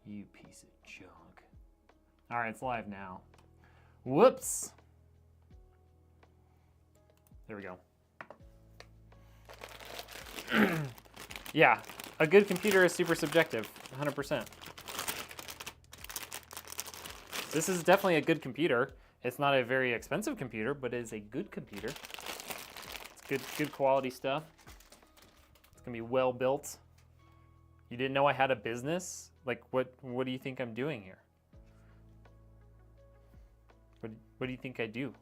You piece of junk. All right, it's live now. Whoops. There we go. Yeah, a good computer is super subjective, 100%. This is definitely a good computer. It's not a very expensive computer, but it is a good computer. It's good quality stuff. It's gonna be well built. You didn't know I had a business? Like, what do you think I'm doing here? What do you think I do?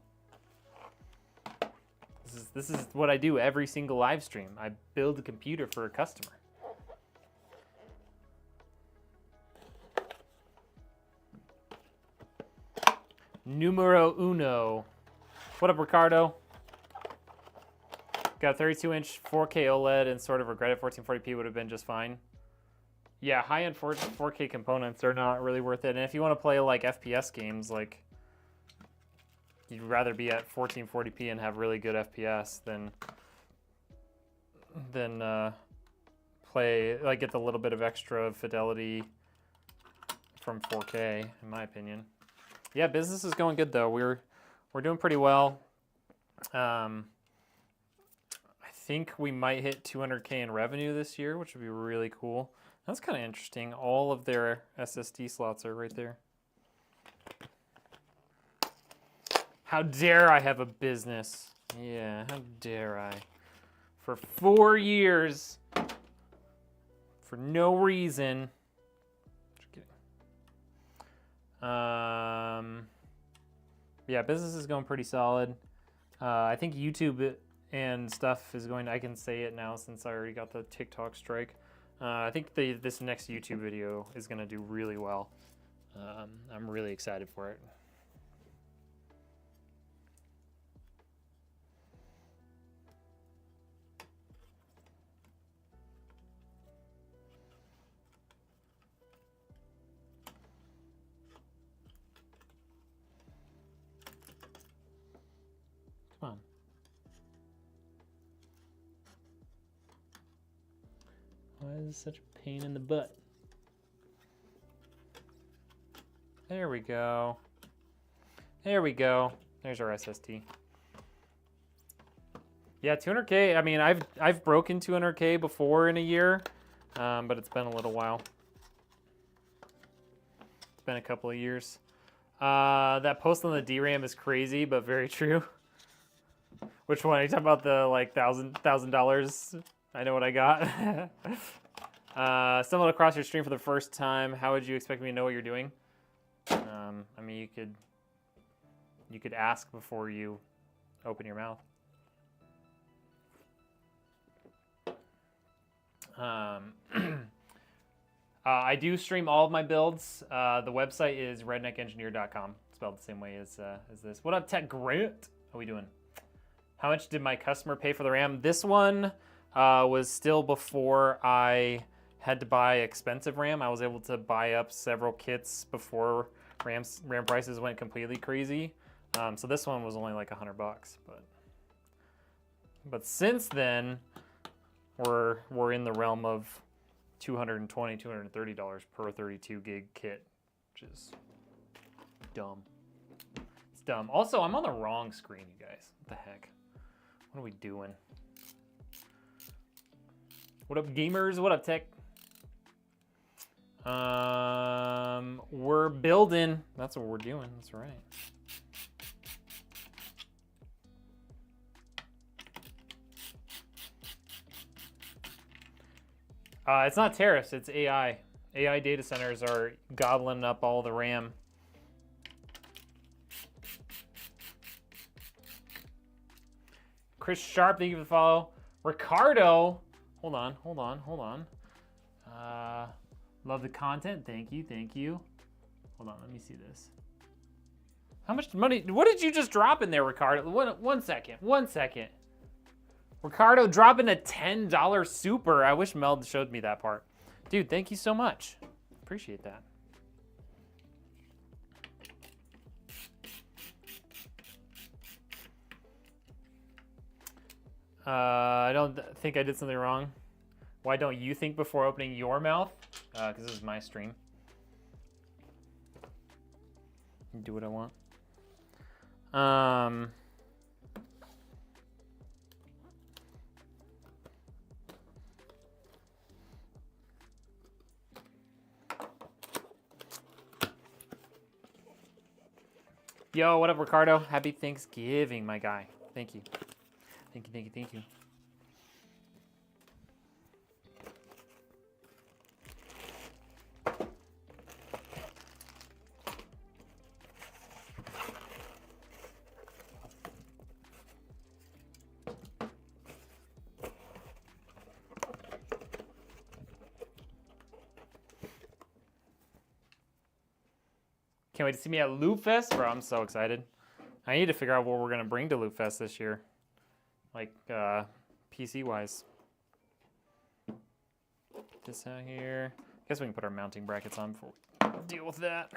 This is what I do every single live stream. I build a computer for a customer. Numero uno. What up, Ricardo? Got a 32-inch 4K OLED and sort of regretted 1440p would have been just fine. Yeah, high-end 4K components are not really worth it. And if you want to play like FPS games, like you'd rather be at 1440p and have really good FPS than play like get the little bit of extra fidelity from 4K, in my opinion. Yeah, business is going good though. We're doing pretty well. I think we might hit 200K in revenue this year, which would be really cool. That's kind of interesting. All of their SSD slots are right there. How dare I have a business? Yeah, how dare I? For 4 years, for no reason. Just kidding. Yeah, business is going pretty solid. I think YouTube and stuff is going to, I can say it now since I already got the TikTok strike. I think this next YouTube video is going to do really well. I'm really excited for it. Come on. Why is this such a pain in the butt? There we go. There we go. There's our SSD. Yeah, 200K. I mean, I've broken 200K before in a year, but it's been a little while. It's been a couple of years. That post on the DRAM is crazy, but very true. Which one? Are you talking about the like $1,000? I know what I got. Stumbled across your stream for the first time. How would you expect me to know what you're doing? I mean, you could ask before you open your mouth. I do stream all of my builds. The website is redneckengineer.com. Spelled the same way as this. What up, Tech Grant? How we doing? How much did my customer pay for the RAM? This one was still before I had to buy expensive RAM. I was able to buy up several kits before RAM prices went completely crazy. So this one was only like $100, but since then we're in the realm of $220, $230 per 32 gig kit, which is dumb. It's dumb. Also, I'm on the wrong screen, you guys. What the heck? What are we doing? What up, gamers? What up, tech? We're building. That's what we're doing. That's right. It's not tariffs, it's AI. AI data centers are gobbling up all the RAM. Chris Sharp, thank you for the follow. Ricardo, hold on. Love the content, thank you. Hold on, let me see this. How much money, what did you just drop in there, Ricardo? One second. Ricardo dropping a $10 super. I wish Mel showed me that part. Dude, thank you so much. Appreciate that. I don't think I did something wrong. Why don't you think before opening your mouth? Because this is my stream. do what I want. Yo, what up, Ricardo? Happy Thanksgiving, my guy. Thank you. Thank you, thank you, thank you. Can't wait to see me at Loot Fest, bro. I'm so excited. I need to figure out what we're gonna bring to Loot Fest this year, like PC wise. Put this out here. Guess we can put our mounting brackets on before we deal with that.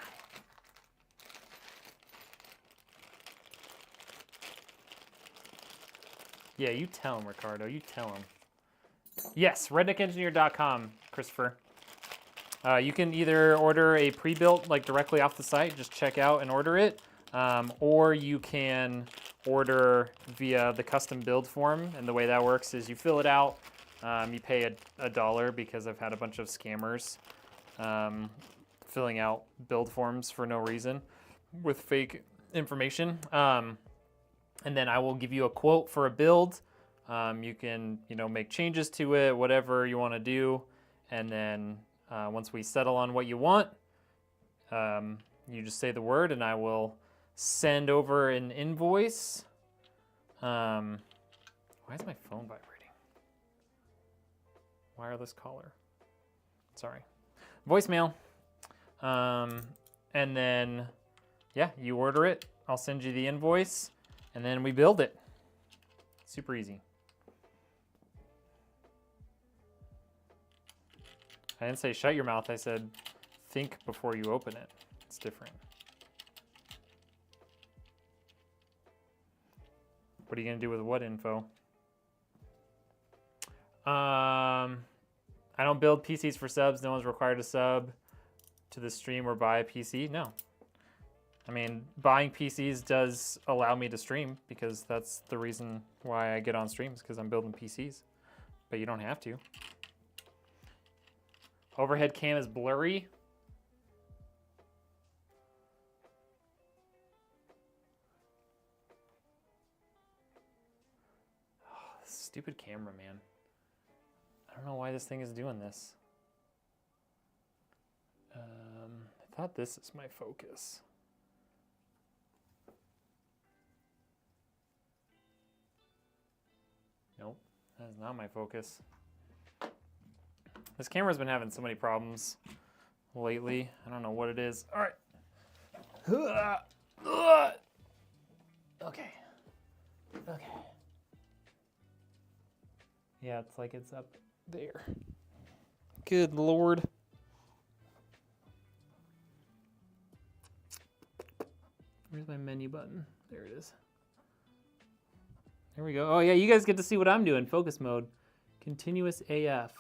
Yeah, you tell him, Ricardo. You tell him. Yes, redneckengineer.com, Christopher. You can either order a pre-built, like directly off the site, just check out and order it, or you can order via the custom build form. And the way that works is you fill it out, you pay $1 because I've had a bunch of scammers filling out build forms for no reason with fake information. And then I will give you a quote for a build. You can, make changes to it, whatever you want to do, and then once we settle on what you want, you just say the word and I will send over an invoice. Why is my phone vibrating? Wireless caller. Sorry. Voicemail. And then, yeah, you order it. I'll send you the invoice and then we build it. Super easy. I didn't say shut your mouth, I said think before you open it. It's different. What are you gonna do with what info? I don't build PCs for subs. No one's required to sub to the stream or buy a PC. No. I mean, buying PCs does allow me to stream because that's the reason why I get on streams, because I'm building PCs. But you don't have to. Overhead cam is blurry. Oh, stupid camera, man. I don't know why this thing is doing this. I thought this is my focus. Nope, that is not my focus. This camera's been having so many problems lately. I don't know what it is. All right. Okay. Okay. Yeah, it's like it's up there. Good Lord. Where's my menu button? There it is. There we go. Oh yeah, you guys get to see what I'm doing. Focus mode. Continuous AF.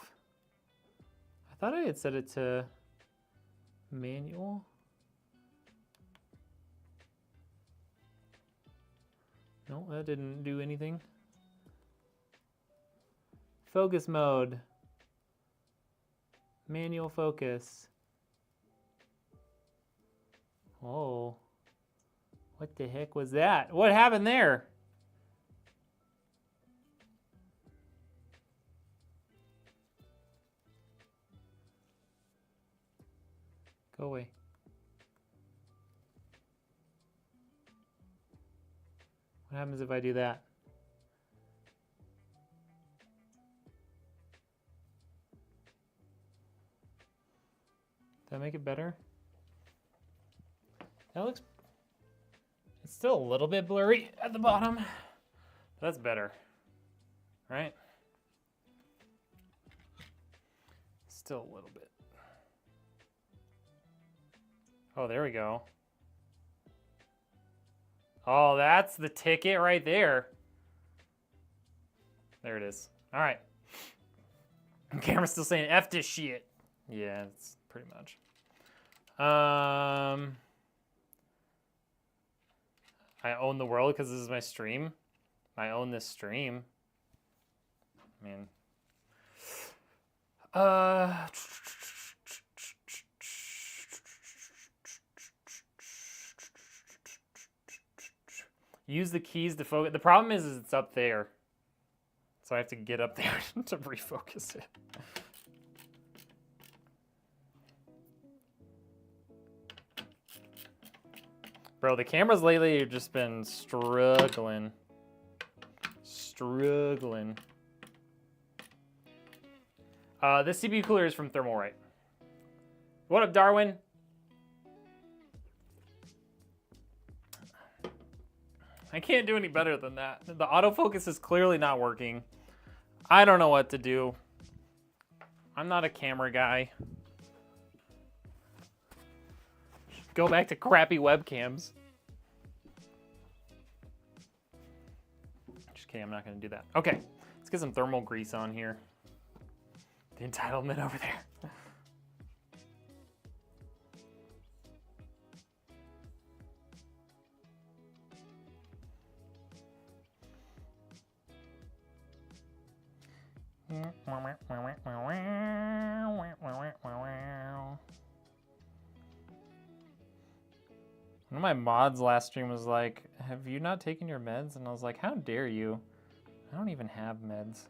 I thought I had set it to manual. No, that didn't do anything. Focus mode. Manual focus. Oh. What the heck was that? What happened there? Go away. What happens if I do that? Did that make it better? That looks... It's still a little bit blurry at the bottom. That's better, right? Still a little bit. Oh, there we go. Oh, that's the ticket right there. There it is. All right. Camera's still saying F this shit. Yeah, it's pretty much. I own the world because this is my stream. I own this stream. I mean, use the keys to focus. The problem is it's up there. So I have to get up there to refocus it. Bro, the cameras lately have just been struggling. Struggling. This CPU cooler is from Thermalright. What up, Darwin? I can't do any better than that. The autofocus is clearly not working. I don't know what to do. I'm not a camera guy. Go back to crappy webcams. Just kidding, I'm not gonna do that. Okay, let's get some thermal grease on here. The entitlement over there. One of my mods last stream was like, have you not taken your meds? And I was like, how dare you? I don't even have meds.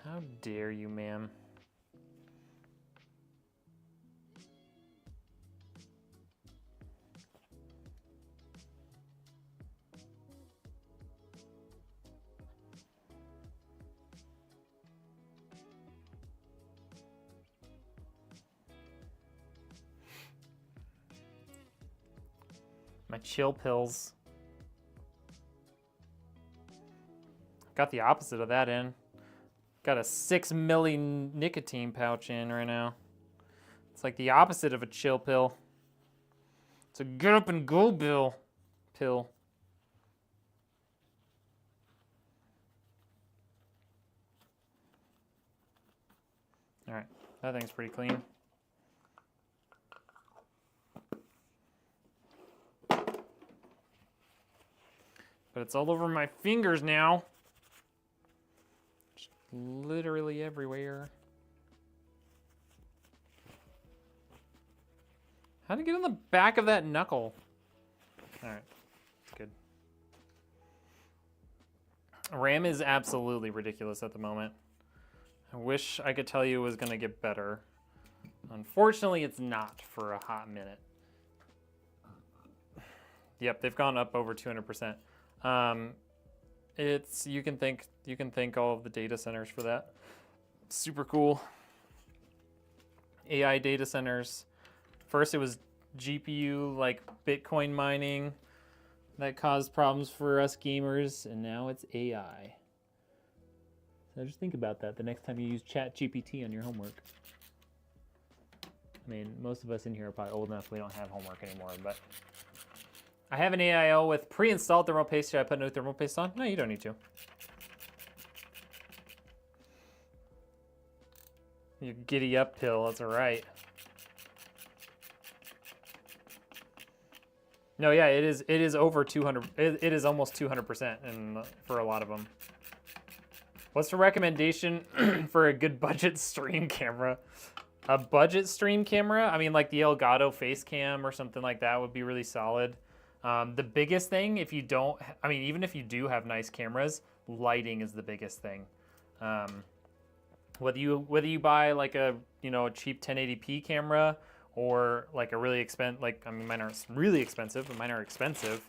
How dare you, ma'am? My chill pills. Got the opposite of that in. Got a 6 milli nicotine pouch in right now. It's like the opposite of a chill pill. It's a get up and go pill. All right, that thing's pretty clean. But it's all over my fingers now. Just literally everywhere. How'd it get on the back of that knuckle? All right, good. RAM is absolutely ridiculous at the moment. I wish I could tell you it was gonna get better. Unfortunately, it's not for a hot minute. Yep, they've gone up over 200%. It's you can thank all of the data centers for that. Super cool. AI data centers. First it was GPU like Bitcoin mining that caused problems for us gamers, and now it's AI. So just think about that the next time you use ChatGPT on your homework. I mean, most of us in here are probably old enough we don't have homework anymore, but I have an AIO with pre-installed thermal paste. Should I put no thermal paste on? No, you don't need to. You giddy up pill, that's all right. No, yeah, it is over 200. It is almost 200% for a lot of them. What's the recommendation for a good budget stream camera? A budget stream camera? I mean, like the Elgato face cam or something like that would be really solid. The biggest thing, if you don't, I mean, even if you do have nice cameras, lighting is the biggest thing. Whether you buy like a a cheap 1080p camera or like a really expensive, like I mean, mine aren't really expensive, but mine are expensive.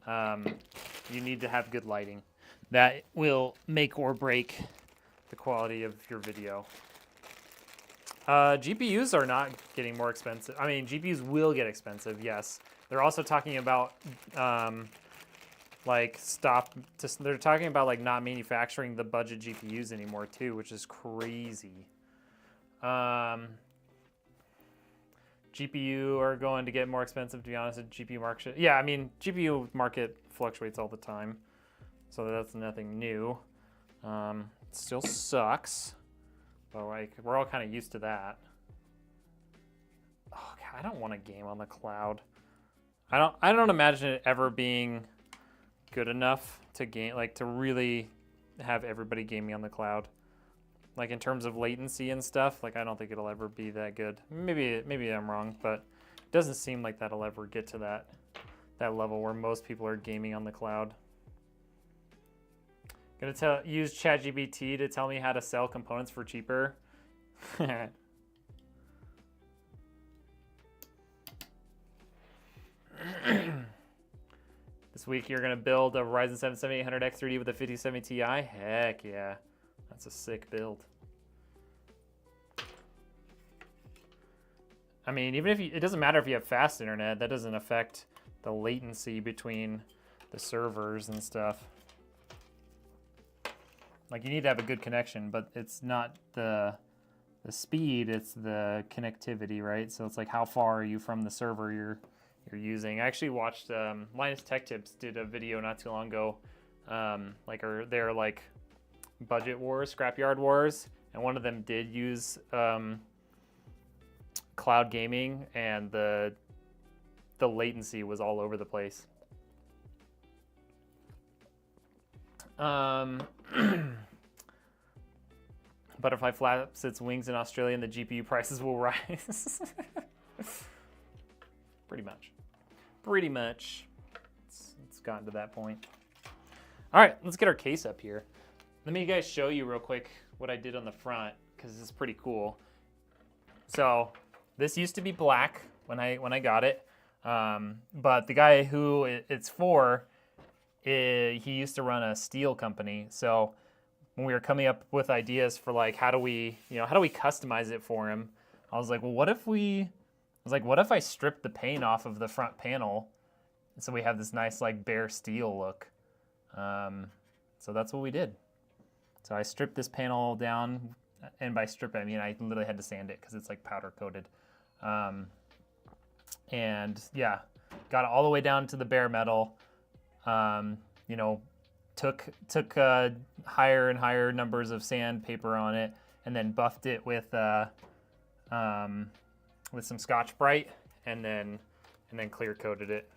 You need to have good lighting. That will make or break the quality of your video. GPUs are not getting more expensive. I mean, GPUs will get expensive, yes. They're also talking about they're talking about like not manufacturing the budget GPUs anymore too, which is crazy. GPU are going to get more expensive, to be honest. The GPU market, yeah, I mean, GPU market fluctuates all the time, so that's nothing new. It still sucks, But like, we're all kind of used to that. Oh God, I don't want to game on the cloud. I don't imagine it ever being good enough to game, like to really have everybody gaming on the cloud. Like in terms of latency and stuff, like I don't think it'll ever be that good. Maybe I'm wrong, but it doesn't seem like that'll ever get to that level where most people are gaming on the cloud. Gonna use ChatGPT to tell me how to sell components for cheaper. This week you're gonna build a Ryzen 7 7800X 3D with a 5070 Ti? Heck yeah, that's a sick build. I mean, even if it doesn't matter if you have fast internet, that doesn't affect the latency between the servers and stuff. Like, you need to have a good connection, but it's not the speed, it's the connectivity, right? So it's like, how far are you from the server you're using? I actually watched Linus Tech Tips did a video not too long ago, they're like budget wars, scrapyard wars, and one of them did use cloud gaming, and the latency was all over the place. Butterfly flaps its wings in Australia and the GPU prices will rise. Pretty much. It's gotten to that point. All right, let's get our case up here. Let me guys show you real quick what I did on the front, because it's pretty cool. So this used to be black when I got it, but the guy who it's for, he used to run a steel company. So when we were coming up with ideas for like how do we customize it for him, I was like, well, what if I strip the paint off of the front panel, so we have this nice like bare steel look. So that's what we did. So I stripped this panel down, and by strip I mean I literally had to sand it because it's like powder coated. And yeah, got it all the way down to the bare metal. Took higher and higher numbers of sandpaper on it, and then buffed it with some Scotch-Brite, and then clear coated it.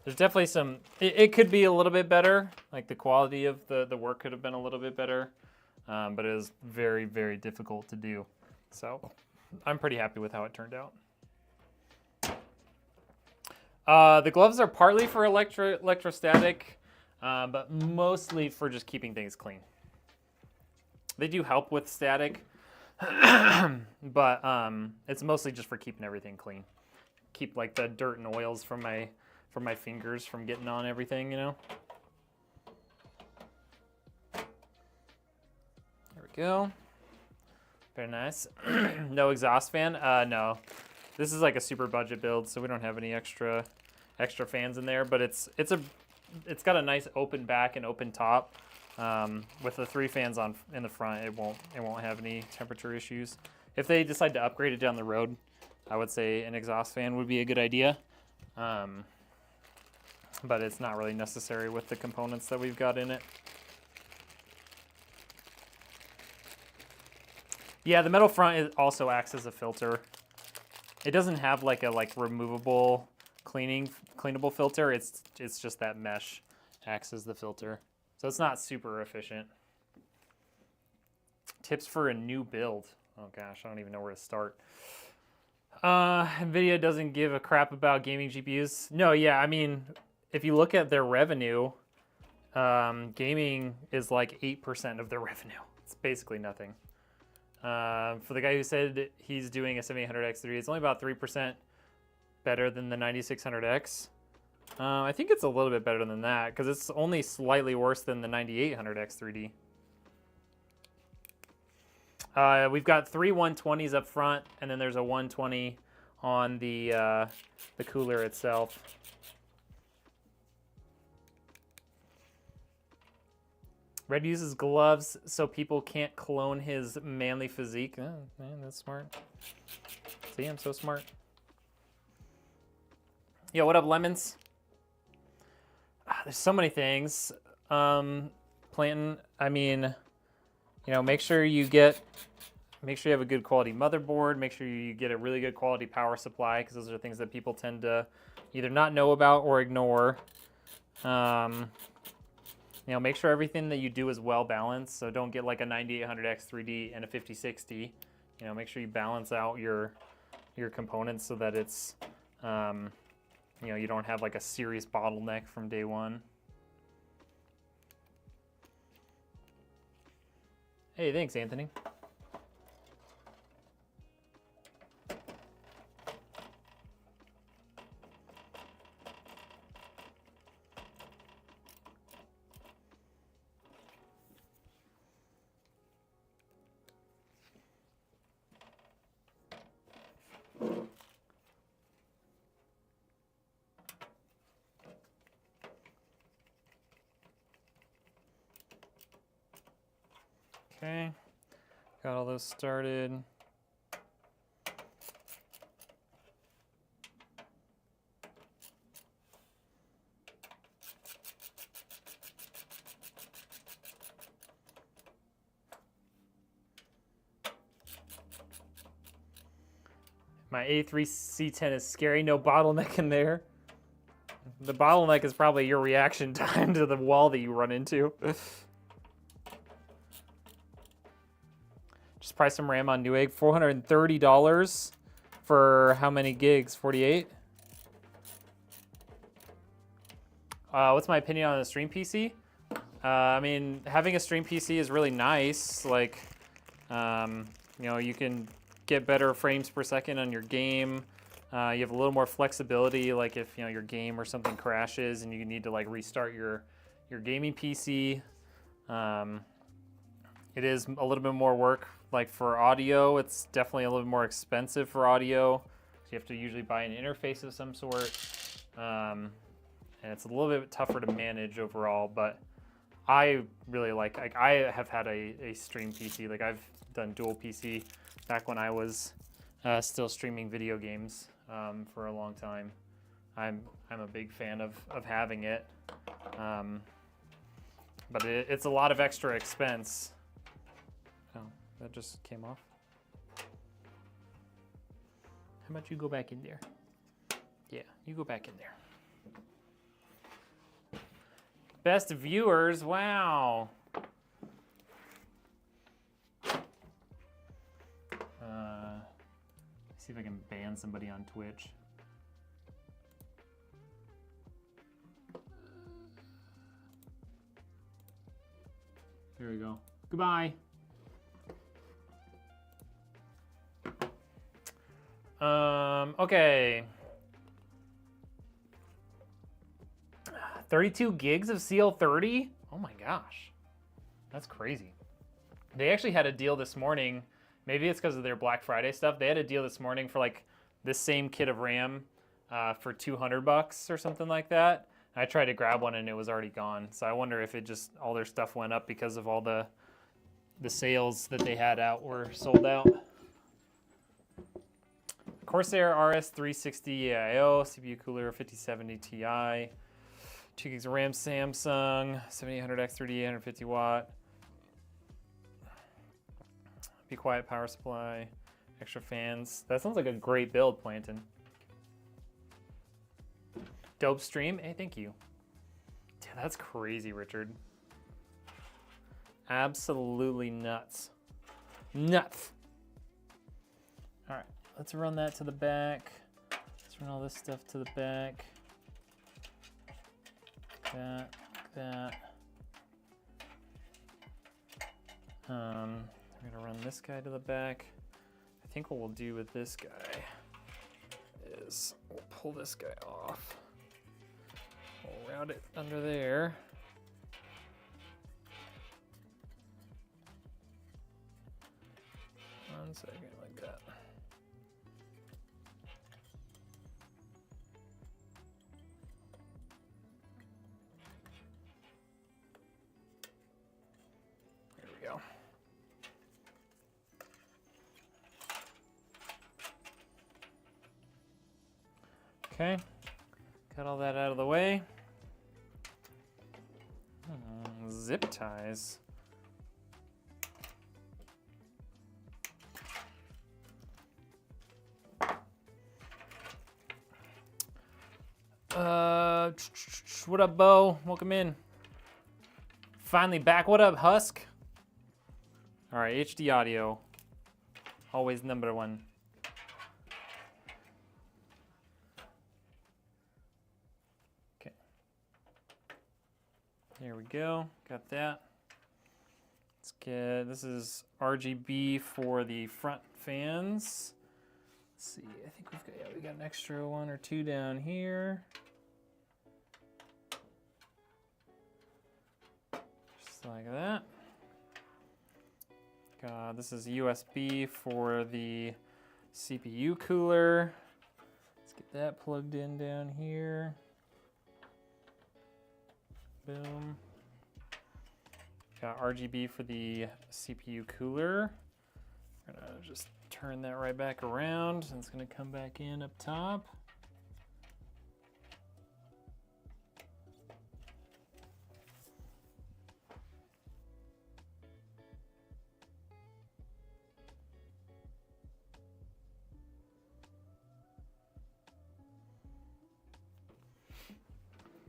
There's definitely some. It could be a little bit better. Like the quality of the work could have been a little bit better, but it was very, very difficult to do. So I'm pretty happy with how it turned out. The gloves are partly for electrostatic, but mostly for just keeping things clean. They do help with static, but it's mostly just for keeping everything clean. Keep like the dirt and oils from my fingers from getting on everything, you know. There we go. Very nice. No exhaust fan? No. This is like a super budget build, so we don't have any extra fans in there, but it's got a nice open back and open top. With the 3 fans in the front, it won't have any temperature issues. If they decide to upgrade it down the road, I would say an exhaust fan would be a good idea. But it's not really necessary with the components that we've got in it. Yeah, the metal front also acts as a filter. It doesn't have like a removable cleanable filter. It's just that mesh acts as the filter. So it's not super efficient. Tips for a new build. Oh gosh, I don't even know where to start. Nvidia doesn't give a crap about gaming GPUs. No, yeah, I mean, if you look at their revenue, gaming is like 8% of their revenue. It's basically nothing. For the guy who said he's doing a 7800X3, it's only about 3% better than the 9600X. I think it's a little bit better than that because it's only slightly worse than the 9800X 3D. We've got 3 120s up front, and then there's a 120 on the cooler itself. Red uses gloves so people can't clone his manly physique. Oh, man, that's smart. See, I'm so smart. Yo, what up, Lemons? There's so many things. Planting, I mean, you know, make sure you have a good quality motherboard. Make sure you get a really good quality power supply, because those are things that people tend to either not know about or ignore. You know, make sure everything that you do is well balanced. So don't get like a 9800X 3D and a 5060. You know, make sure you balance out your components so that it's, you know, you don't have like a serious bottleneck from day one. Hey, thanks, Anthony. Okay, got all those started. My A3C10 is scary, no bottleneck in there. The bottleneck is probably your reaction time to the wall that you run into. Just price some RAM on Newegg, $430 for how many gigs? 48? What's my opinion on a stream PC? I mean, having a stream PC is really nice. Like, you know, you can get better frames per second on your game. You have a little more flexibility, like if, you know, your game or something crashes and you need to like restart your gaming PC. It is a little bit more work. Like for audio, it's definitely a little bit more expensive for audio. So you have to usually buy an interface of some sort. And it's a little bit tougher to manage overall, but I really like I have had a stream PC. Like I've done dual PC back when I was still streaming video games for a long time. I'm a big fan of having it. But it's a lot of extra expense. Oh, that just came off. How about you go back in there? Yeah, you go back in there. Best viewers, wow. See if I can ban somebody on Twitch. There we go. Goodbye. Okay. 32 gigs of CL30? Oh my gosh. That's crazy. They actually had a deal this morning. Maybe it's because of their Black Friday stuff. They had a deal this morning for like this same kit of RAM for $200 or something like that. I tried to grab one and it was already gone. So I wonder if it just, all their stuff went up because of all the sales that they had out were sold out. Corsair RS360 AIO, CPU cooler 5070 Ti, 2 gigs of RAM, Samsung, 7800X 3D, 150 watt. Be quiet power supply, extra fans. That sounds like a great build, Planton. Dope stream. Hey, thank you. Dude, that's crazy, Richard. Absolutely nuts. Nuts. All right, let's run that to the back. Let's run all this stuff to the back. That. We're gonna run this guy to the back. I think what we'll do with this guy is we'll pull this guy off. We'll route it under there. One second, like that. There we go. Okay, got all that out of the way. Zip ties. What up, Bo? Welcome in. Finally back. What up, Husk? All right, HD audio. Always number one. Okay. There we go. Got that. Let's get, this is RGB for the front fans. Let's see, I think we've got, yeah, we got an extra one or two down here. Just like that. This is USB for the CPU cooler. Let's get that plugged in down here. Boom. Got RGB for the CPU cooler. We're gonna just turn that right back around, and it's gonna come back in up top.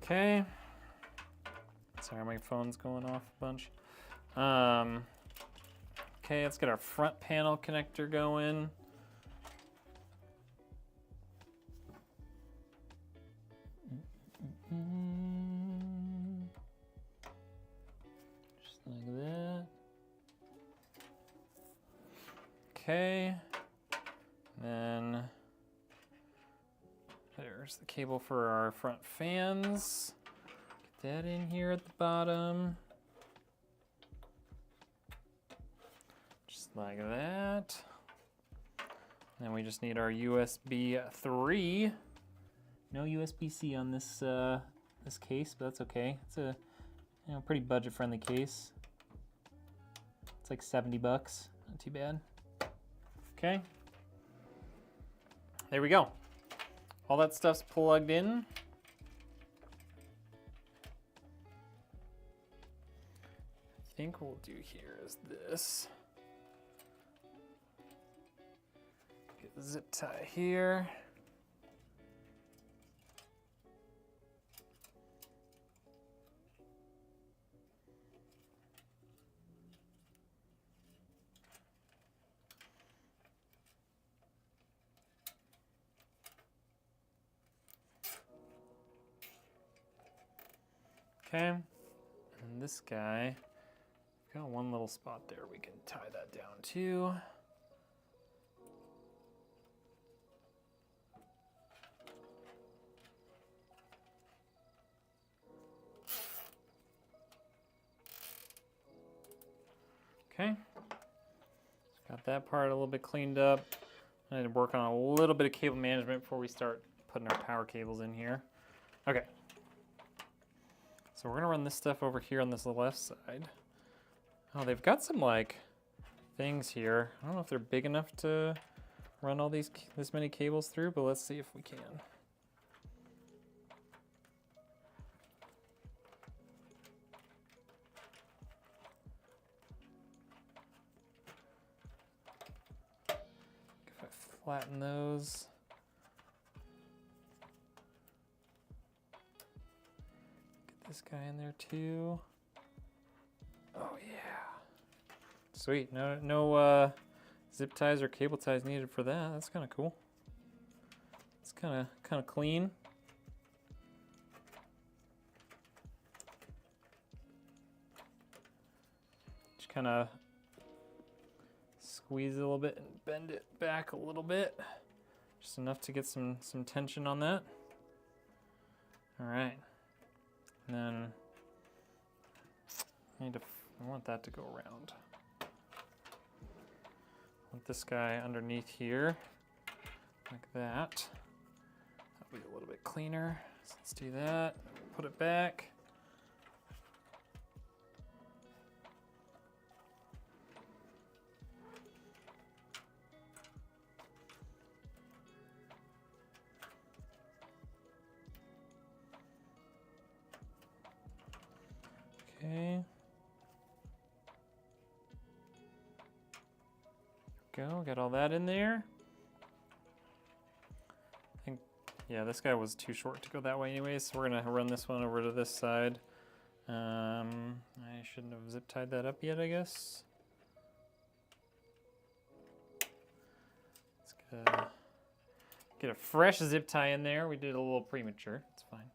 Okay. Sorry, my phone's going off a bunch. Okay, let's get our front panel connector going. Just like that. Okay. Then there's the cable for our front fans. Get that in here at the bottom. Just like that. Then we just need our USB 3. No USB-C on this this case, but that's okay. It's a pretty budget-friendly case. It's like 70 bucks. Not too bad. Okay. There we go. All that stuff's plugged in. I think what we'll do here is this. Get the zip tie here. Okay, and this guy, we've got one little spot there. We can tie that down too. Okay, got that part a little bit cleaned up. I need to work on a little bit of cable management before we start putting our power cables in here. Okay. So we're gonna run this stuff over here on this left side. Oh, they've got some like things here. I don't know if they're big enough to run all this many cables through, but let's see if we can. If I flatten those. This guy in there too. Oh yeah. Sweet. No zip ties or cable ties needed for that. That's kind of cool. It's kind of clean. Just kind of squeeze it a little bit and bend it back a little bit. Just enough to get some tension on that. All right. And then I want that to go around. I want this guy underneath here, like that. That'll be a little bit cleaner. So let's do that. Put it back. Okay. Go, got all that in there. I think Yeah, this guy was too short to go that way anyways, so we're gonna run this one over to this side. I shouldn't have zip tied that up yet, I guess. Let's get a fresh zip tie in there. We did a little premature, it's fine.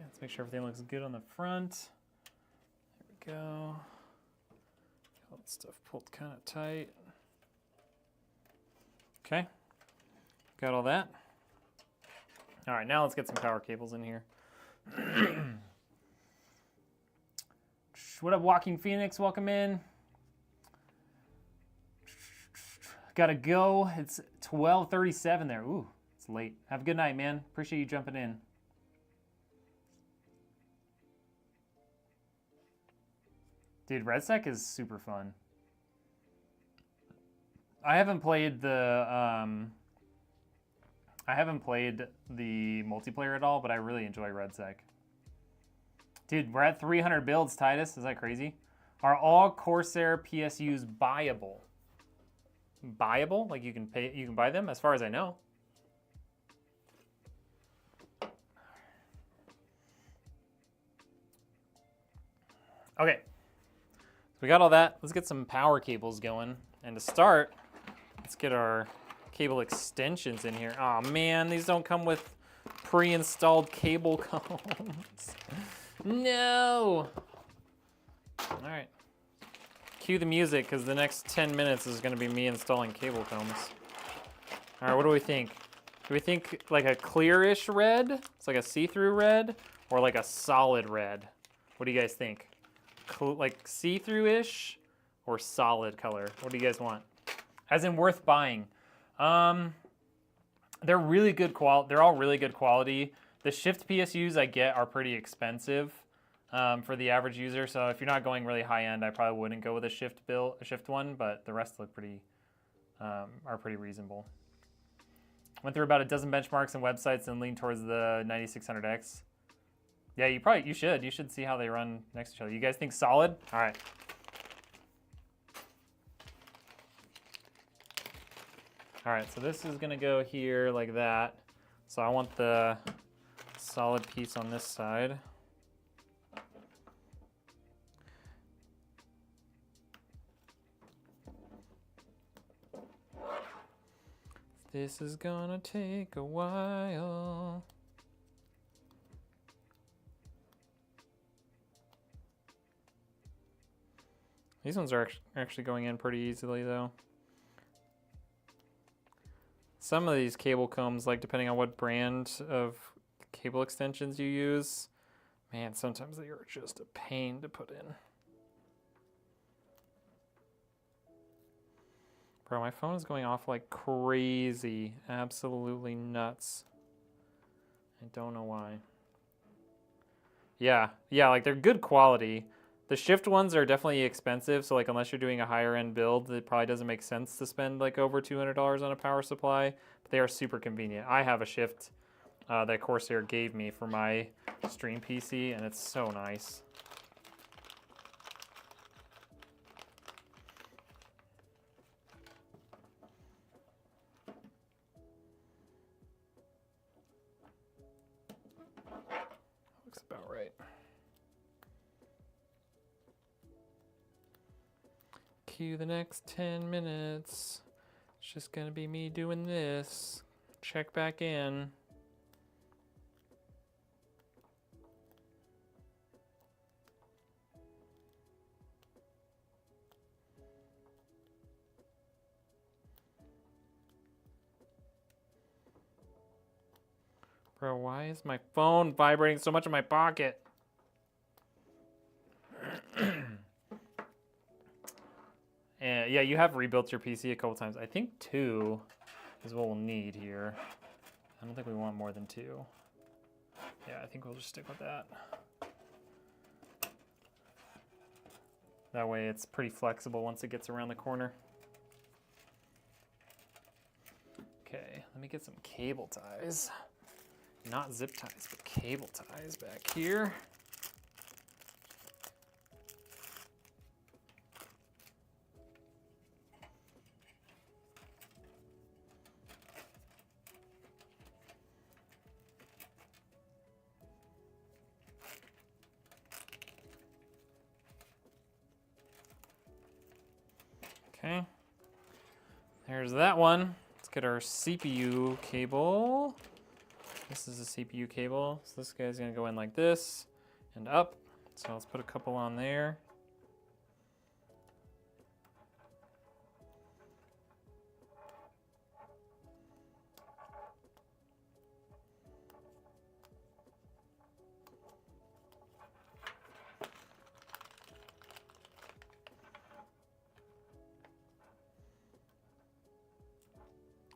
Let's make sure everything looks good on the front. There we go. All that stuff pulled kind of tight. Okay, got all that. All right, now let's get some power cables in here. What up, Walking Phoenix? Welcome in. Gotta go. It's 12:37 there. Ooh, it's late. Have a good night, man. Appreciate you jumping in. Dude, RedSec is super fun. I haven't played the multiplayer at all, but I really enjoy RedSec. Dude, we're at 300 builds, Titus. Is that crazy? Are all Corsair PSUs buyable? Buyable? Like you can buy them? As far as I know. Okay. We got all that. Let's get some power cables going. And to start, let's get our cable extensions in here. Oh man, these don't come with pre-installed cable combs. No! All right. Cue the music, because the next 10 minutes is gonna be me installing cable combs. All right, what do we think? Do we think like a clearish red? It's like a see-through red, or like a solid red? What do you guys think? Like see-through-ish or solid color? What do you guys want? As in worth buying. They're really good quality. They're all really good quality. The shift PSUs I get are pretty expensive for the average user. So if you're not going really high end, I probably wouldn't go with a shift one. But the rest look pretty are pretty reasonable. Went through about a dozen benchmarks and websites and leaned towards the 9600X. Yeah, you should. You should see how they run next to each other. You guys think solid? All right. All right, so this is gonna go here like that. So I want the solid piece on this side. This is gonna take a while. These ones are actually going in pretty easily though. Some of these cable combs, like depending on what brand of cable extensions you use, man, sometimes they are just a pain to put in. Bro, my phone is going off like crazy. Absolutely nuts. I don't know why. Yeah, like they're good quality. The shift ones are definitely expensive, so like unless you're doing a higher end build, it probably doesn't make sense to spend like over $200 on a power supply, but they are super convenient. I have a shift that Corsair gave me for my stream PC, and it's so nice. Looks about right. Cue the next 10 minutes. It's just gonna be me doing this. Check back in. Bro, why is my phone vibrating so much in my pocket? And yeah, you have rebuilt your PC a couple times. I think 2 is what we'll need here. I don't think we want more than 2. Yeah, I think we'll just stick with that. That way it's pretty flexible once it gets around the corner. Okay, let me get some cable ties. not zip ties, but cable ties back here. Okay, there's that one. Let's get our CPU cable. This is a CPU cable, so this guy's gonna go in like this and up. So let's put a couple on there.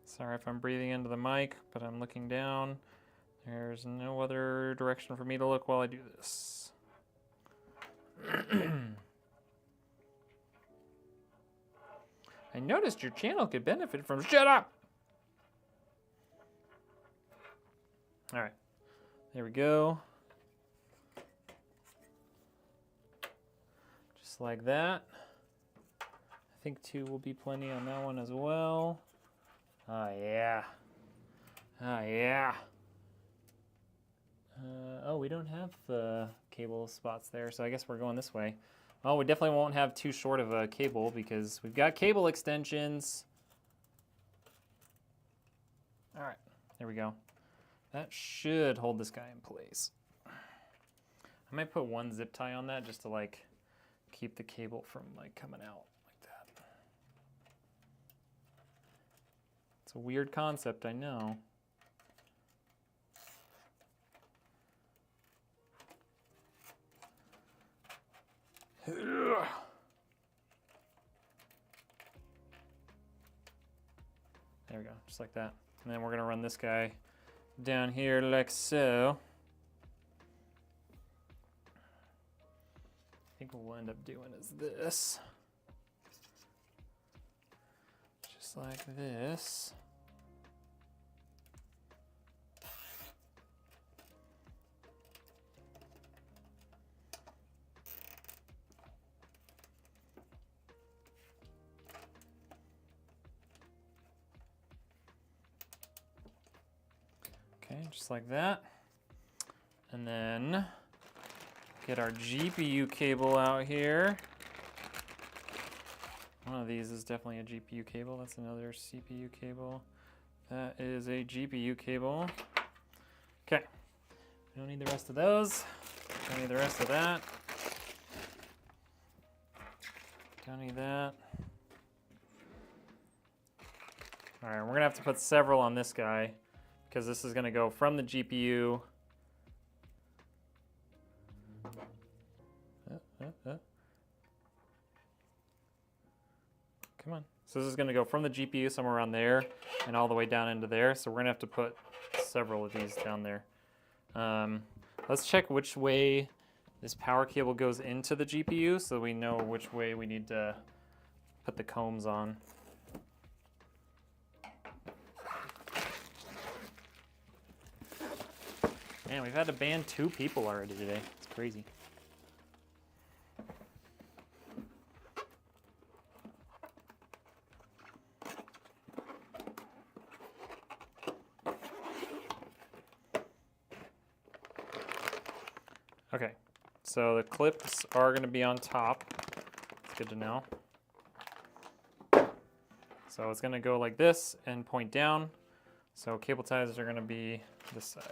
Sorry if I'm breathing into the mic, but I'm looking down. There's no other direction for me to look while I do this. I noticed your channel could benefit from— shut up! All right, there we go. Just like that. I think 2 will be plenty on that one as well. Oh yeah. Oh yeah. Oh, we don't have cable spots there, so I guess we're going this way. Well, we definitely won't have too short of a cable because we've got cable extensions. All right, there we go. That should hold this guy in place. I might put one zip tie on that just to like keep the cable from like coming out like that. It's a weird concept, I know. There we go, just like that. And then we're gonna run this guy down here like so. I think what we'll end up doing is this. Just like this. Okay, just like that. And then get our GPU cable out here. One of these is definitely a GPU cable. That's another CPU cable. That is a GPU cable. Okay, we don't need the rest of those. Don't need the rest of that. Don't need that. All right, we're gonna have to put several on this guy because this is gonna go from the GPU. Come on. So this is gonna go from the GPU somewhere around there and all the way down into there. So we're gonna have to put several of these down there. Let's check which way this power cable goes into the GPU so we know which way we need to put the combs on. Man, we've had to ban 2 people already today. It's crazy. Okay, so the clips are going to be on top. It's good to know. So it's going to go like this and point down. So cable ties are going to be this side.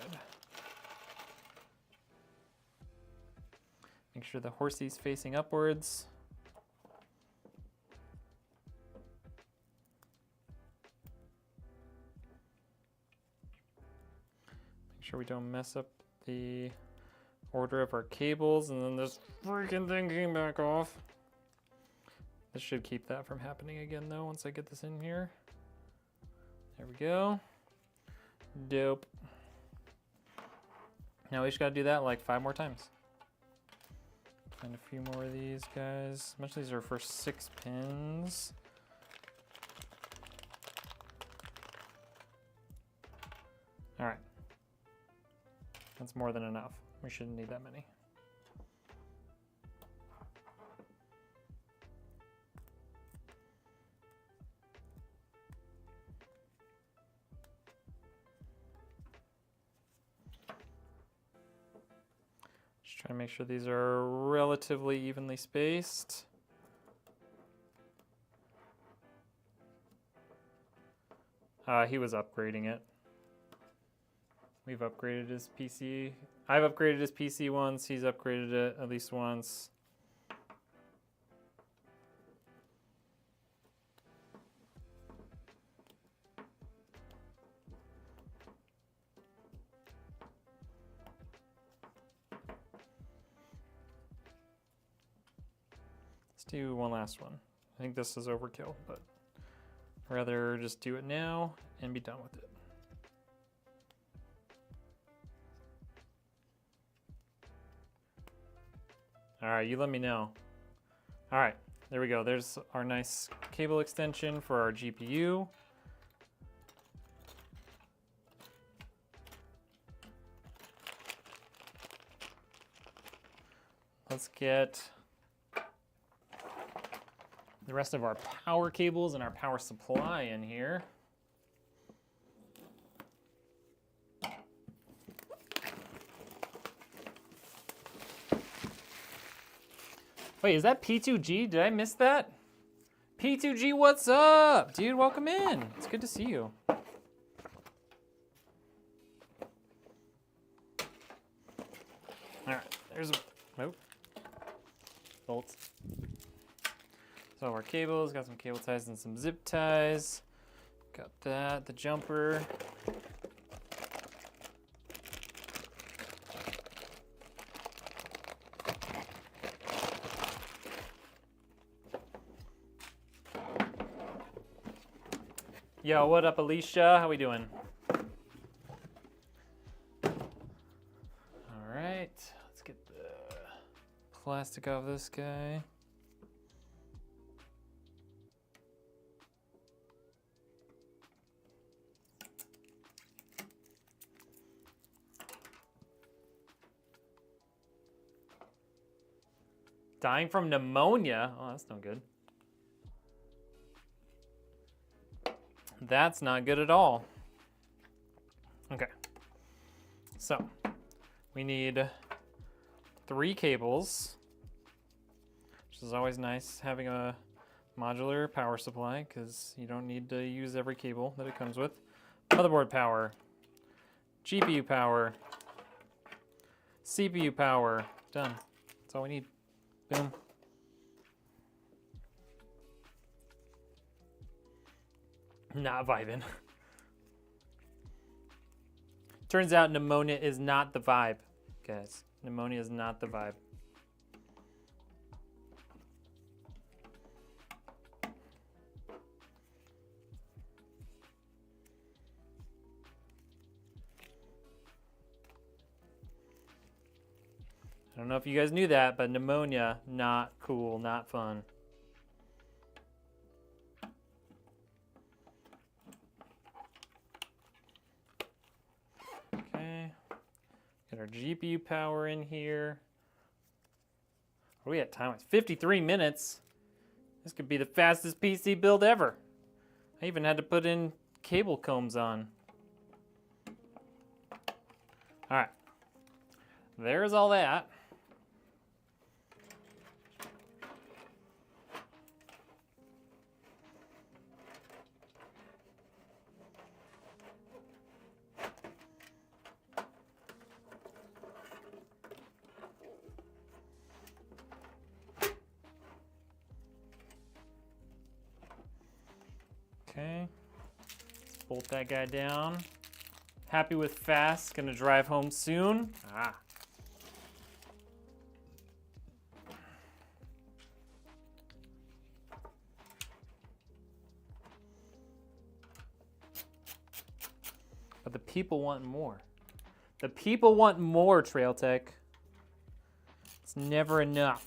Make sure the horsey's facing upwards. Make sure we don't mess up the order of our cables, and then this freaking thing came back off. This should keep that from happening again though once I get this in here. There we go. Dope. Now we just gotta do that like 5 more times. Find a few more of these guys. Most of these are for 6 pins. All right. That's more than enough. We shouldn't need that many. Just trying to make sure these are relatively evenly spaced. He was upgrading it. We've upgraded his PC. I've upgraded his PC once. He's upgraded it at least once. Let's do one last one. I think this is overkill, but I'd rather just do it now and be done with it. All right, you let me know. All right, there we go. There's our nice cable extension for our GPU. Let's get the rest of our power cables and our power supply in here. Wait, is that P2G? Did I miss that? P2G, what's up? Dude, welcome in. It's good to see you. All right, there's a, nope. Bolts. So our cables, got some cable ties and some zip ties. Got that, the jumper. Yo, what up, Alicia? How we doing? All right, let's get the plastic off this guy. Dying from pneumonia? Oh, that's no good. That's not good at all. Okay, so we need 3 cables, which is always nice having a modular power supply because you don't need to use every cable that it comes with. Motherboard power, GPU power, CPU power, done. That's all we need. Boom. Not vibing. Turns out pneumonia is not the vibe, guys. Pneumonia is not the vibe. I don't know if you guys knew that, but pneumonia, not cool, not fun. Okay, get our GPU power in here. What are we at time? It's 53 minutes. This could be the fastest PC build ever. I even had to put in cable combs on. All right, there's all that. Okay, let's bolt that guy down. Happy with fast, gonna drive home soon. Ah. But the people want more. The people want more, Trail Tech. It's never enough.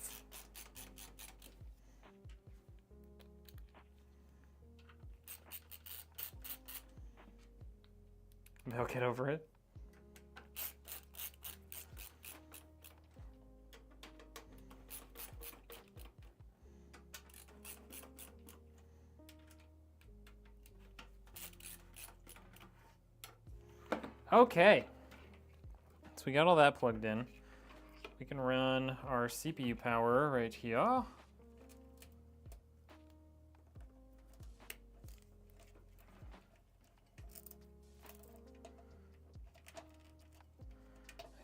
They'll get over it. Okay. So we got all that plugged in. We can run our CPU power right here. I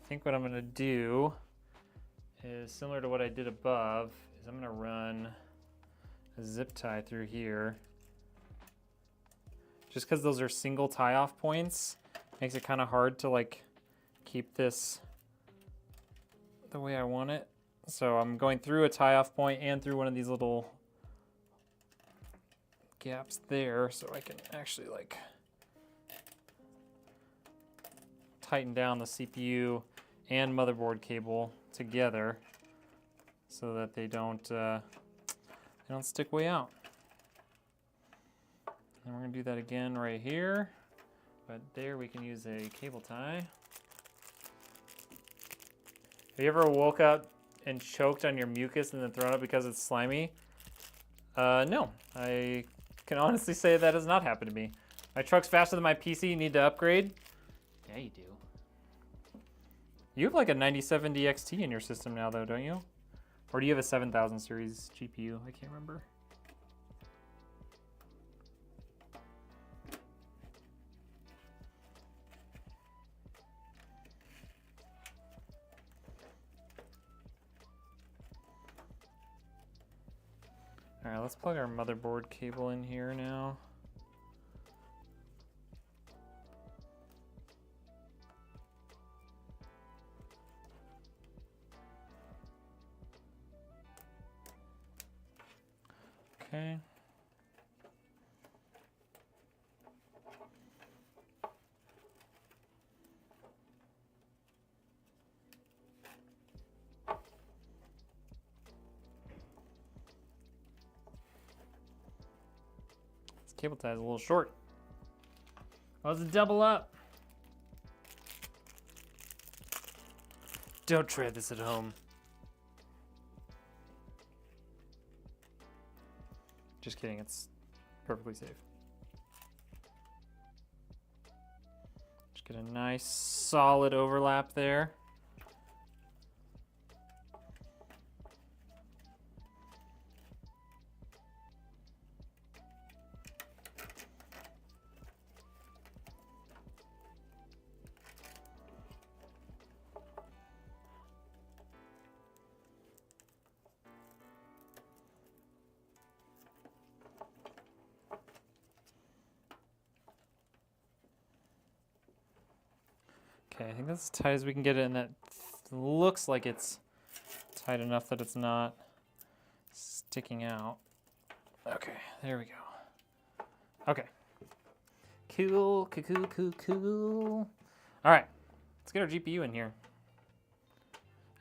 think what I'm gonna do is similar to what I did above, is I'm gonna run a zip tie through here. Just because those are single tie-off points, makes it kind of hard to like keep this the way I want it. So I'm going through a tie-off point and through one of these little gaps there, so I can actually like tighten down the CPU and motherboard cable together so that they don't stick way out. And we're gonna do that again right here, but there we can use a cable tie. Have you ever woke up and choked on your mucus and then thrown up because it's slimy? No, I can honestly say that has not happened to me. My truck's faster than my PC, you need to upgrade? Yeah, you do. You have like a 9070 XT in your system now though, don't you? Or do you have a 7000 series GPU? I can't remember. All right, let's plug our motherboard cable in here now. Okay. This cable tie is a little short. Oh, it's a double up. Don't try this at home. Just kidding, it's perfectly safe. Just get a nice solid overlap there. Okay, I think that's as tight as we can get it, and that looks like it's tight enough that it's not sticking out. Okay, there we go. Okay. Cool, cool, cool, cool, cool. All right, let's get our GPU in here.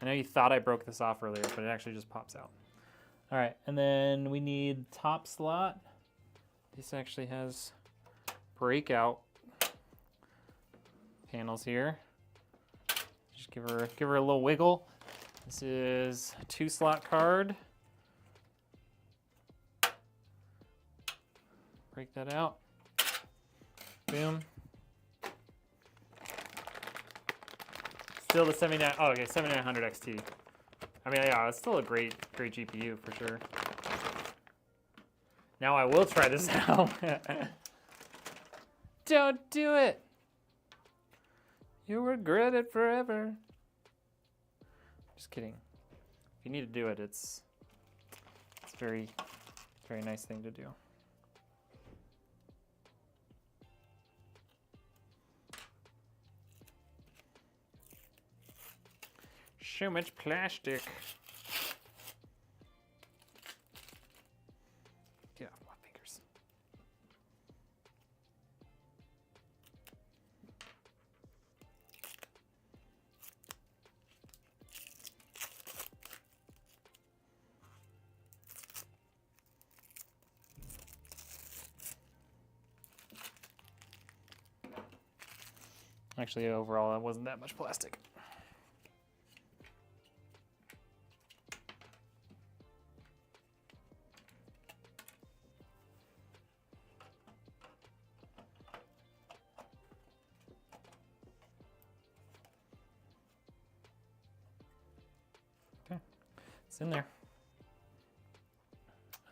I know you thought I broke this off earlier, but it actually just pops out. All right, and then we need top slot. This actually has breakout panels here. Just give her a little wiggle. This is a 2-slot card. Break that out. Boom. Still the 7900 XT. I mean, yeah, it's still a great GPU for sure. Now I will try this out. Don't do it. You'll regret it forever. Just kidding. If you need to do it, it's a very, very nice thing to do. So much plastic. Get off my fingers. Actually, overall, it wasn't that much plastic. It's in there.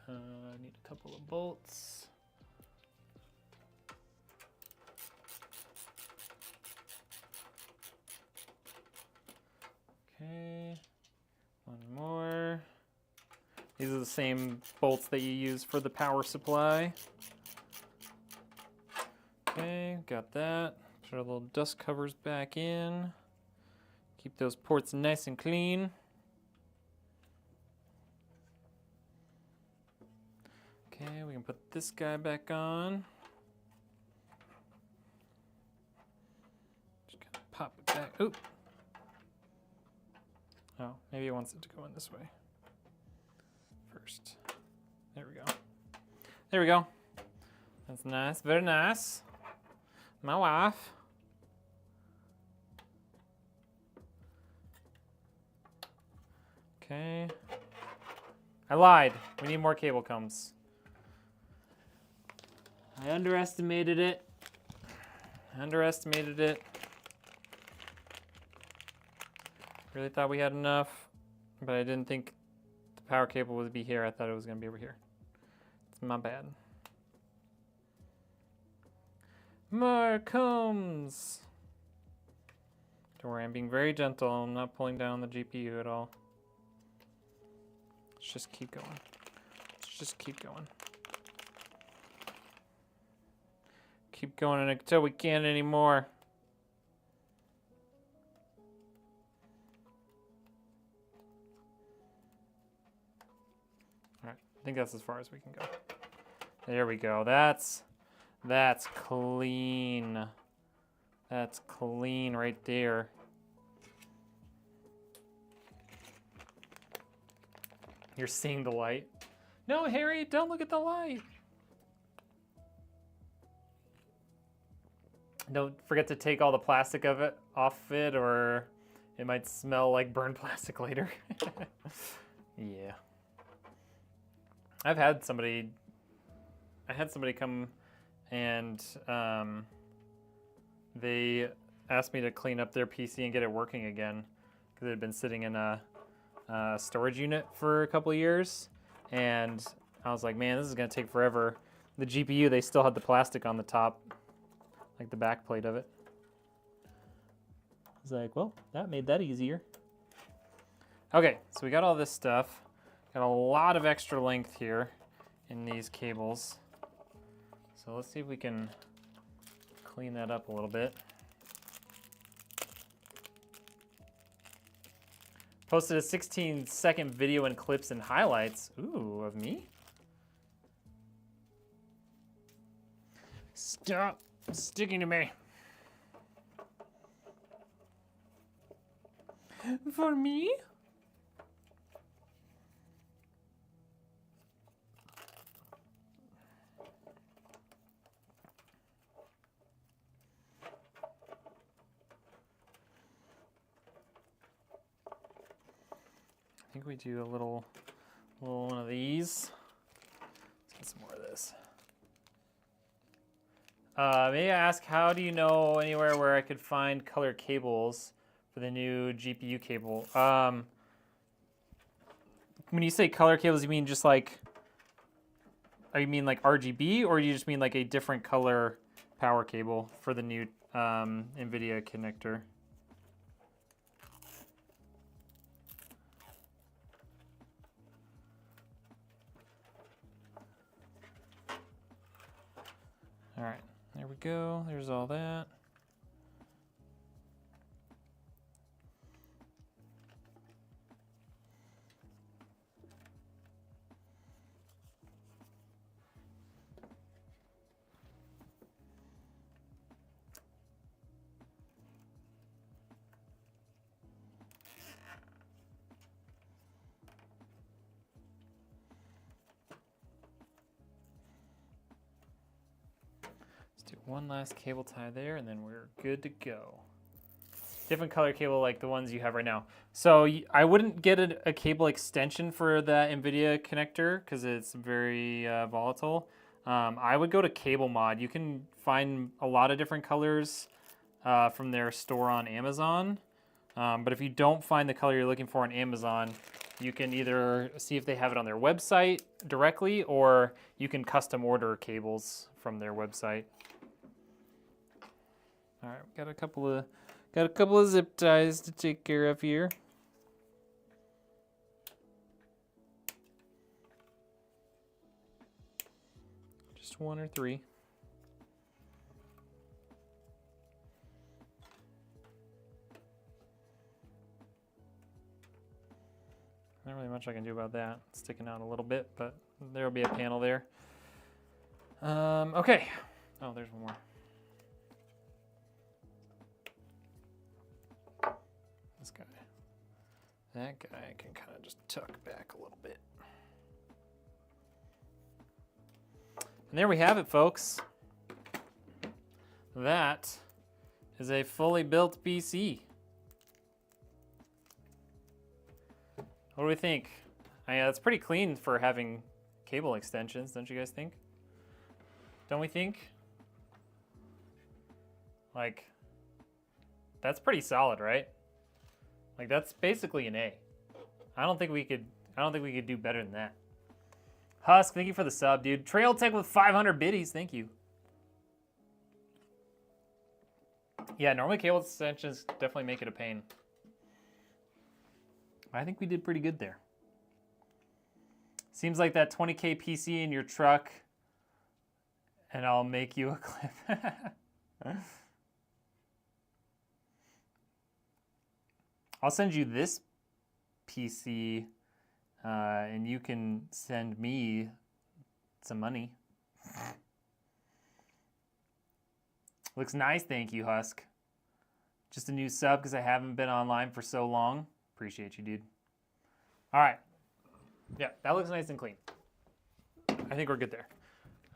I need a couple of bolts. Okay, one more. These are the same bolts that you use for the power supply. Okay, got that. Put our little dust covers back in. Keep those ports nice and clean. Okay, we can put this guy back on. Just kind of pop it back. Oop. Oh, maybe it wants it to go in this way first. There we go. There we go. That's nice. Very nice. My wife. Okay. I lied. We need more cable combs. I underestimated it. Underestimated it. Really thought we had enough, but I didn't think the power cable would be here. I thought it was going to be over here. It's my bad. More combs. Don't worry, I'm being very gentle. I'm not pulling down the GPU at all. Let's just keep going. Let's just keep going. Keep going until we can't anymore. All right, I think that's as far as we can go. There we go. That's clean. That's clean right there. You're seeing the light. No, Harry, don't look at the light. Don't forget to take all the plastic of it off it, or it might smell like burned plastic later. Yeah. I had somebody come and they asked me to clean up their PC and get it working again because it had been sitting in a storage unit for a couple of years, and I was like, man, this is gonna take forever. The GPU, they still had the plastic on the top, like the back plate of it. I was like, well, that made that easier. Okay, so we got all this stuff. Got a lot of extra length here in these cables. So let's see if we can clean that up a little bit. Posted a 16-second video and clips and highlights. Ooh, of me? Stop sticking to me. For me? I think we do a little one of these. Let's get some more of this. May I ask, how do you know anywhere where I could find color cables for the new GPU cable? When you say color cables, you mean just like, you mean like RGB, or you just mean like a different color power cable for the new Nvidia connector? All right, there we go. There's all that. One last cable tie there, and then we're good to go. Different color cable like the ones you have right now. So I wouldn't get a cable extension for the Nvidia connector because it's very volatile. I would go to Cable Mod. You can find a lot of different colors from their store on Amazon. But if you don't find the color you're looking for on Amazon, You can either see if they have it on their website directly, or you can custom order cables from their website. All right, got a couple of zip ties to take care of here. Just 1 or 3. Not really much I can do about that. It's sticking out a little bit, but there'll be a panel there. Okay. Oh, there's one more. This guy. That guy I can kind of just tuck back a little bit. And there we have it, folks. That is a fully built PC. What do we think? It's pretty clean for having cable extensions, don't you guys think? Don't we think? Like, that's pretty solid, right? Like, that's basically an A. I don't think we could do better than that. Husk, thank you for the sub, dude. Trail Tech with 500 biddies, thank you. Yeah, normally cable extensions definitely make it a pain. I think we did pretty good there. Seems like that 20K PC in your truck, and I'll make you a clip. I'll send you this PC, and you can send me some money. Looks nice, thank you, Husk. Just a new sub because I haven't been online for so long. Appreciate you, dude. All right. Yeah, that looks nice and clean. I think we're good there.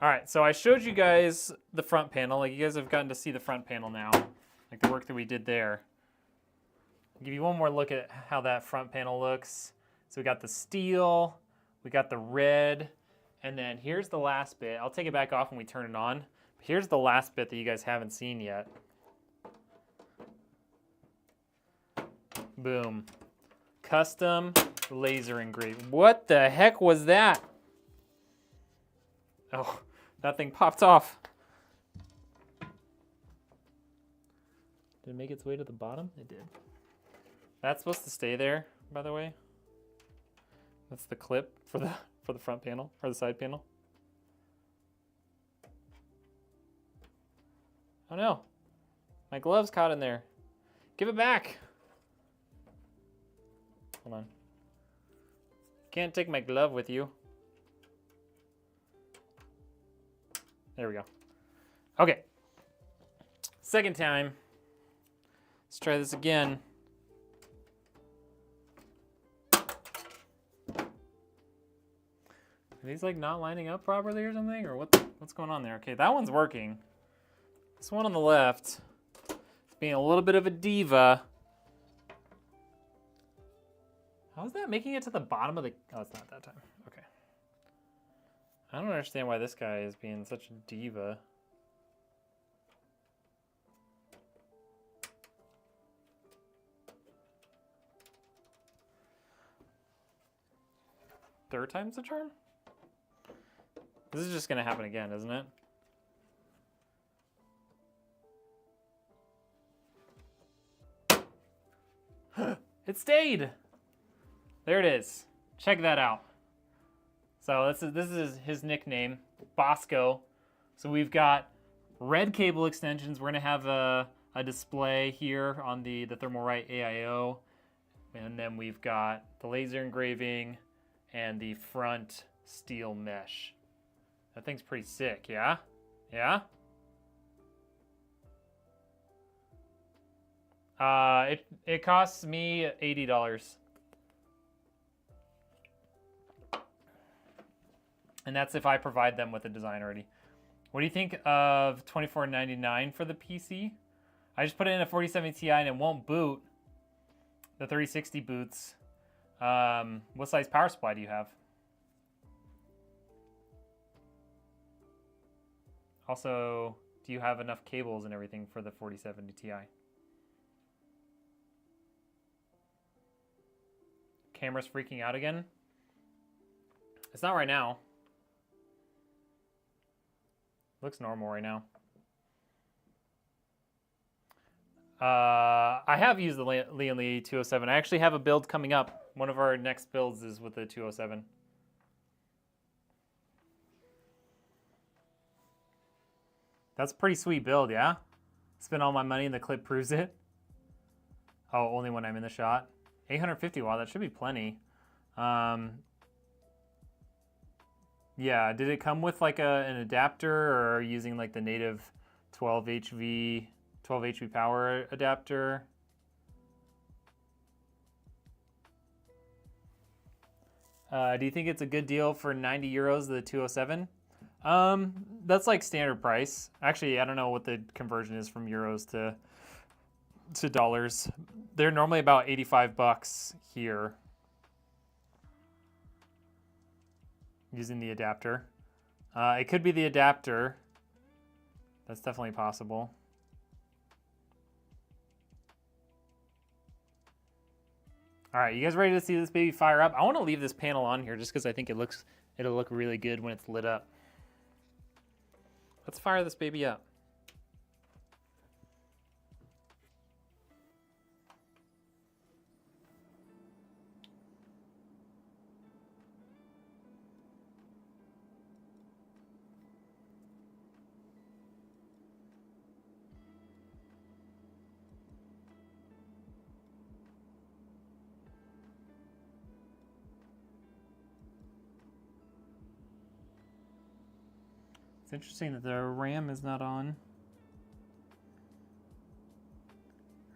All right, so I showed you guys the front panel. Like, you guys have gotten to see the front panel now, like the work that we did there. I'll give you one more look at how that front panel looks. So we got the steel, we got the red, and then here's the last bit. I'll take it back off when we turn it on. Here's the last bit that you guys haven't seen yet. Boom. Custom laser engraving. What the heck was that? Oh, that thing popped off. Did it make its way to the bottom? It did. That's supposed to stay there, by the way. That's the clip for the front panel or the side panel. Oh no. My glove's caught in there. Give it back. Hold on. Can't take my glove with you. There we go. Okay. Second time. Let's try this again. Are these like not lining up properly or something? Or what's going on there? Okay, that one's working. This one on the left is being a little bit of a diva. How is that making it to the bottom of the... Oh, it's not that time. Okay. I don't understand why this guy is being such a diva. Third time's the charm? This is just going to happen again, isn't it? It stayed! There it is. Check that out. So this is his nickname, Bosco. So we've got red cable extensions. We're gonna have a display here on the Thermalright AIO. And then we've got the laser engraving and the front steel mesh. That thing's pretty sick, yeah? Yeah? It costs me $80. And that's if I provide them with a design already. What do you think of $24.99 for the PC? I just put it in a 4070 Ti and it won't boot. The 3060 boots. What size power supply do you have? Also, do you have enough cables and everything for the 4070 Ti? camera's freaking out again. It's not right now. Looks normal right now. I have used the Lian Li 207. I actually have a build coming up. One of our next builds is with the 207. That's a pretty sweet build, yeah? Spend all my money and the clip proves it. Oh, only when I'm in the shot. 850 watt, that should be plenty. Yeah, did it come with like an adapter or using like the native 12 HV power adapter? Do you think it's a good deal for 90 euros, the 207? That's like standard price. Actually, I don't know what the conversion is from euros to dollars. They're normally about 85 bucks here using the adapter. It could be the adapter. That's definitely possible. All right, you guys ready to see this baby fire up? I want to leave this panel on here just because I think it'll look really good when it's lit up. Let's fire this baby up. It's interesting that the RAM is not on.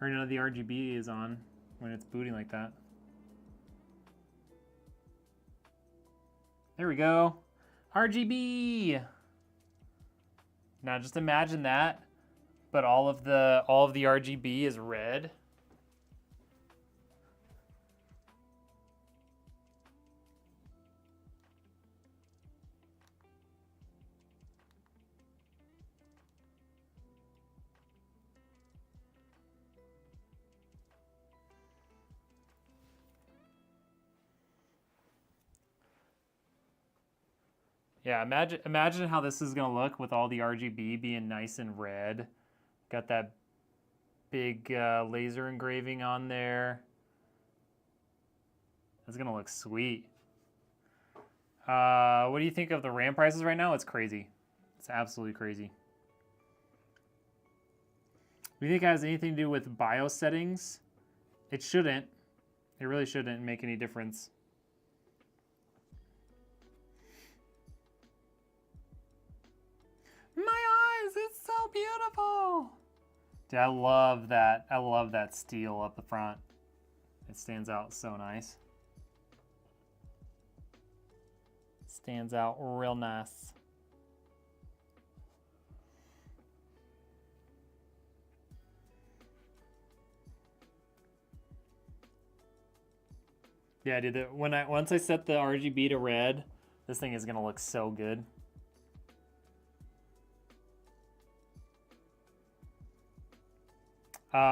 Or no, the RGB is on when it's booting like that. There we go. RGB. Now just imagine that, but all of the RGB is red. Yeah, imagine how this is gonna look with all the RGB being nice and red. Got that big laser engraving on there. That's gonna look sweet. What do you think of the RAM prices right now? It's crazy. It's absolutely crazy. Do you think it has anything to do with BIOS settings? It shouldn't. It really shouldn't make any difference. My eyes, it's so beautiful. Dude, I love that. I love that steel up the front. It stands out so nice. Stands out real nice. Yeah, dude, once I set the RGB to red, this thing is gonna look so good.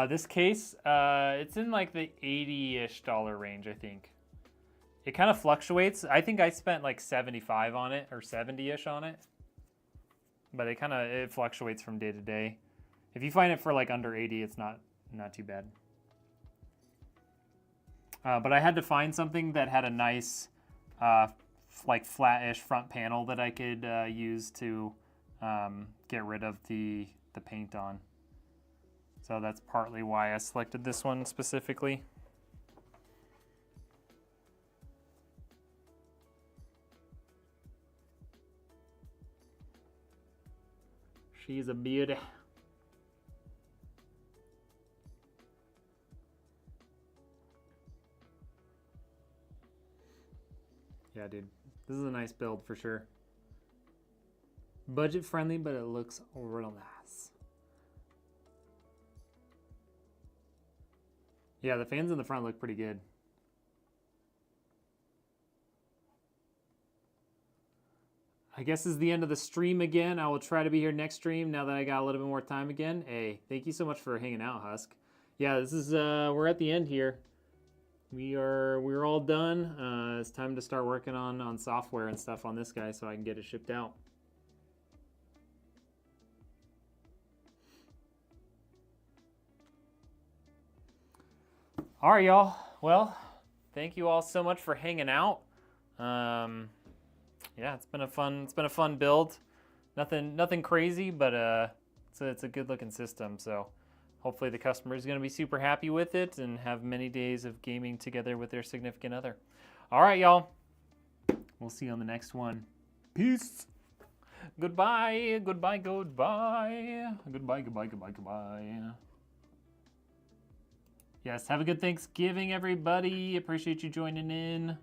This case, it's in like the $80-ish range, I think. It kind of fluctuates. I think I spent like 75 on it or 70-ish on it. But it fluctuates from day to day. If you find it for like under 80, it's not too bad. But I had to find something that had a nice like flat-ish front panel that I could use to get rid of the paint on. So that's partly why I selected this one specifically. She's a beauty. Yeah, dude. This is a nice build for sure. Budget friendly, but it looks real nice. Yeah, the fans in the front look pretty good. I guess this is the end of the stream again. I will try to be here next stream now that I got a little bit more time again. Hey, thank you so much for hanging out, Husk. Yeah, this is we're at the end here. we're all done. It's time to start working on software and stuff on this guy so I can get it shipped out. All right, y'all. Well, thank you all so much for hanging out. Yeah, it's been a fun build. Nothing crazy, but it's a good looking system. So hopefully the customer is going to be super happy with it and have many days of gaming together with their significant other. All right, y'all. We'll see you on the next one. Peace. Goodbye. Goodbye. Goodbye. Goodbye. Goodbye. Goodbye. Goodbye. Yes, have a good Thanksgiving, everybody. Appreciate you joining in.